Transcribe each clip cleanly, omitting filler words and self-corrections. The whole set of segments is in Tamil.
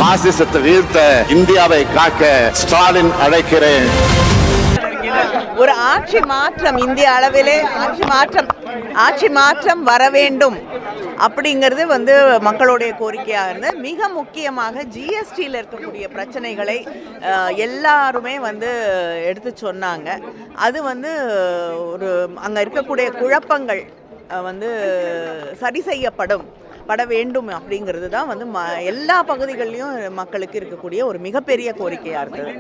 பாசிசத்தை வீழ்த்த இந்தியாவை காக்க ஸ்டாலின் அழைக்கிறேன். ஒரு ஆட்சி மாற்றம், இந்திய அளவிலே ஆட்சி மாற்றம் வர வேண்டும் அப்படிங்கிறது மக்களுடைய கோரிக்கையாக இருந்தது. மிக முக்கியமாக ஜிஎஸ்டியில் இருக்கக்கூடிய பிரச்சனைகளை எல்லாருமே எடுத்து சொன்னாங்க. அது ஒரு அங்கே இருக்கக்கூடிய குழப்பங்கள் சரி செய்யப்பட வேண்டும் அப்படிங்கிறது தான் எல்லா பகுதிகளிலும் மக்களுக்கு இருக்கக்கூடிய ஒரு மிகப்பெரிய கோரிக்கையாக இருக்குது.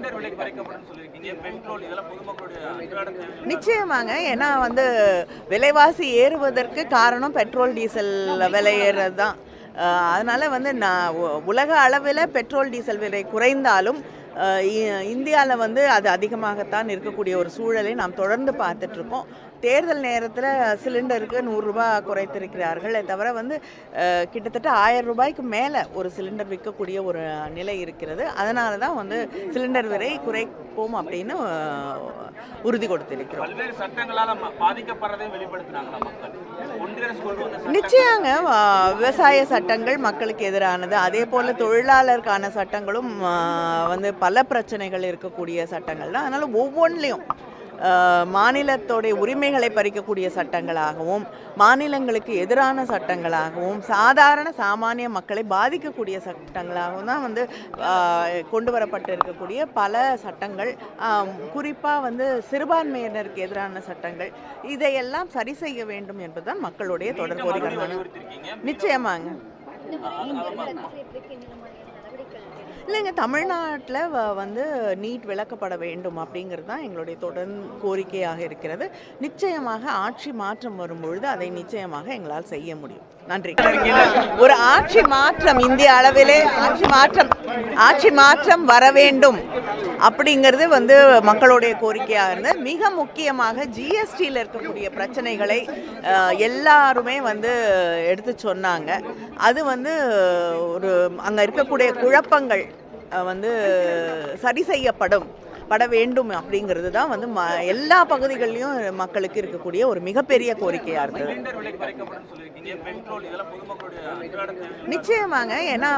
நிச்சயமாங்க, ஏன்னா விலைவாசி ஏறுவதற்கு காரணம் பெட்ரோல் டீசல் விலை ஏறுறது தான். அதனால் உலக அளவில் பெட்ரோல் டீசல் விலை குறைந்தாலும் இந்தியாவில் அது அதிகமாகத்தான் இருக்கக்கூடிய ஒரு சூழலை நாம் தொடர்ந்து பார்த்துட்ருக்கோம். தேர்தல் நேரத்தில் சிலிண்டருக்கு 100 ரூபாய் குறைத்திருக்கிறார்கள். தவிர கிட்டத்தட்ட 1000 ரூபாய்க்கு மேலே ஒரு சிலிண்டர் விற்கக்கூடிய ஒரு நிலை இருக்கிறது. அதனால தான் சிலிண்டர் விலை குறைப்போம் அப்படின்னு உறுதி கொடுத்திருக்கிறோம். நிச்சயங்க, விவசாய சட்டங்கள் மக்களுக்கு எதிரானது. அதே போல் தொழிலாளருக்கான சட்டங்களும் பல பிரச்சனைகள் இருக்கக்கூடிய சட்டங்கள் தான். அதனால் ஒவ்வொன்றிலையும் மாநிலத்தோடைய உரிமைகளை பறிக்கக்கூடிய சட்டங்களாகவும், மாநிலங்களுக்கு எதிரான சட்டங்களாகவும், சாமானிய மக்களை பாதிக்கக்கூடிய சட்டங்களாகவும் தான் கொண்டு வரப்பட்டு இருக்கக்கூடிய பல சட்டங்கள். குறிப்பாக சிறுபான்மையினருக்கு எதிரான சட்டங்கள், இதையெல்லாம் சரி செய்ய வேண்டும் என்பதுதான் மக்களுடைய தொடர் கோரிக்கை. நிச்சயமாங்க. இல்லைங்க, தமிழ்நாட்டில் நீட் விலக்கப்பட வேண்டும் அப்படிங்கிறது தான் எங்களுடைய தொடர் கோரிக்கையாக இருக்கிறது. நிச்சயமாக ஆட்சி மாற்றம் வரும்பொழுது அதை நிச்சயமாக எங்களால் செய்ய முடியும். நன்றி. ஒரு ஆட்சி மாற்றம், இந்திய அளவிலே ஆட்சி மாற்றம் வர வேண்டும் அப்படிங்கிறது மக்களுடைய கோரிக்கையாக இருந்தது. மிக முக்கியமாக ஜிஎஸ்டியில் இருக்கக்கூடிய பிரச்சனைகளை எல்லாருமே எடுத்து சொன்னாங்க. அது ஒரு அங்கே இருக்கக்கூடிய குழப்பங்கள் சரி செய்யப்பட வேண்டும் அப்படிங்கிறது தான் எல்லா பகுதிகளிலும் மக்களுக்கு இருக்கக்கூடிய ஒரு மிகப்பெரிய கோரிக்கையாக இருக்குது. நிச்சயமாங்க, ஏன்னா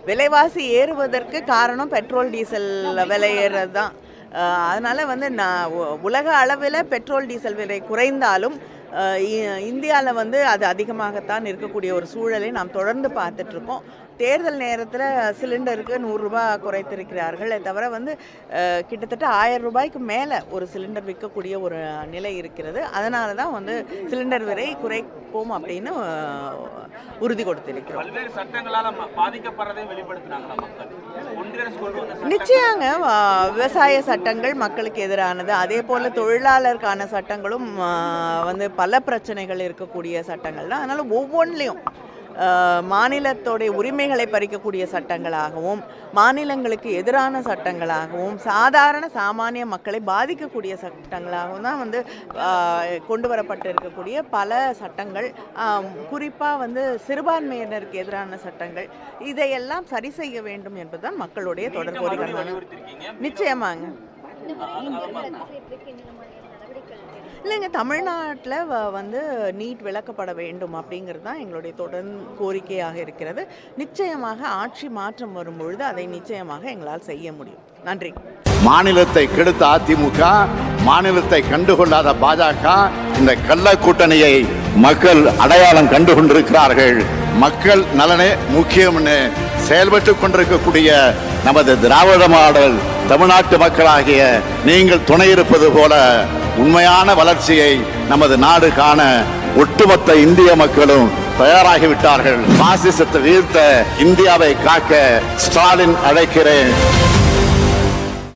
விலைவாசி ஏறுவதற்கு காரணம் பெட்ரோல் டீசல் விலை ஏறுறது தான். அதனால் உலக அளவில் பெட்ரோல் டீசல் விலை குறைந்தாலும் இந்தியாவில் அது அதிகமாகத்தான் இருக்கக்கூடிய ஒரு சூழலை நாம் தொடர்ந்து பார்த்துட்ருக்கோம். தேர்தல் நேரத்தில் சிலிண்டருக்கு 100 ரூபாய் குறைத்திருக்கிறார்கள். தவிர கிட்டத்தட்ட 1000 ரூபாய்க்கு மேலே ஒரு சிலிண்டர் விற்கக்கூடிய ஒரு நிலை இருக்கிறது. அதனால தான் சிலிண்டர் விலை குறைப்போம் அப்படின்னு உறுதி கொடுத்திருக்கிறோம். நிச்சயங்க, விவசாய சட்டங்கள் மக்களுக்கு எதிரானது. அதே போல் தொழிலாளருக்கான சட்டங்களும் பல பிரச்சனைகள் இருக்கக்கூடிய சட்டங்கள் தான். அதனால் ஒவ்வொன்றிலையும் மாநிலத்தோடைய உரிமைகளை பறிக்கக்கூடிய சட்டங்களாகவும், மாநிலங்களுக்கு எதிரான சட்டங்களாகவும், சாமானிய மக்களை பாதிக்கக்கூடிய சட்டங்களாகவும் தான் கொண்டு வரப்பட்டு இருக்கக்கூடிய பல சட்டங்கள். குறிப்பாக சிறுபான்மையினருக்கு எதிரான சட்டங்கள், இதையெல்லாம் சரி செய்ய வேண்டும் என்பதுதான் மக்களுடைய தொடர் கோரிக்கை. நிச்சயமாங்க. இல்லைங்க, தமிழ்நாட்டில் நீட் விலக்கப்பட வேண்டும் அப்படிங்கிறது தான் எங்களுடைய தொடர் கோரிக்கையாக இருக்கிறது. நிச்சயமாக ஆட்சி மாற்றம் வரும்பொழுது அதை நிச்சயமாக எங்களால் செய்ய முடியும். நன்றி. மாநிலத்தை கெடுத்த அதிமுக, மாநிலத்தை கண்டுகொள்ளாத பாஜக, இந்த கள்ள கூட்டணியை மக்கள் அடையாளம் கண்டு கொண்டிருக்கிறார்கள். மக்கள் நலனே முக்கியம்னு செயல்பட்டு கொண்டிருக்கக்கூடிய நமது திராவிட மாடல் தமிழ்நாட்டு மக்களாகிய நீங்கள் துணை இருப்பது போல உண்மையான வளர்ச்சியை நமது நாடு காண ஒட்டுமொத்த இந்திய மக்களும் தயாராகிவிட்டார்கள். பாசிசத்தை வீழ்த்த இந்தியாவை காக்க ஸ்டாலின் அழைக்கிறேன்.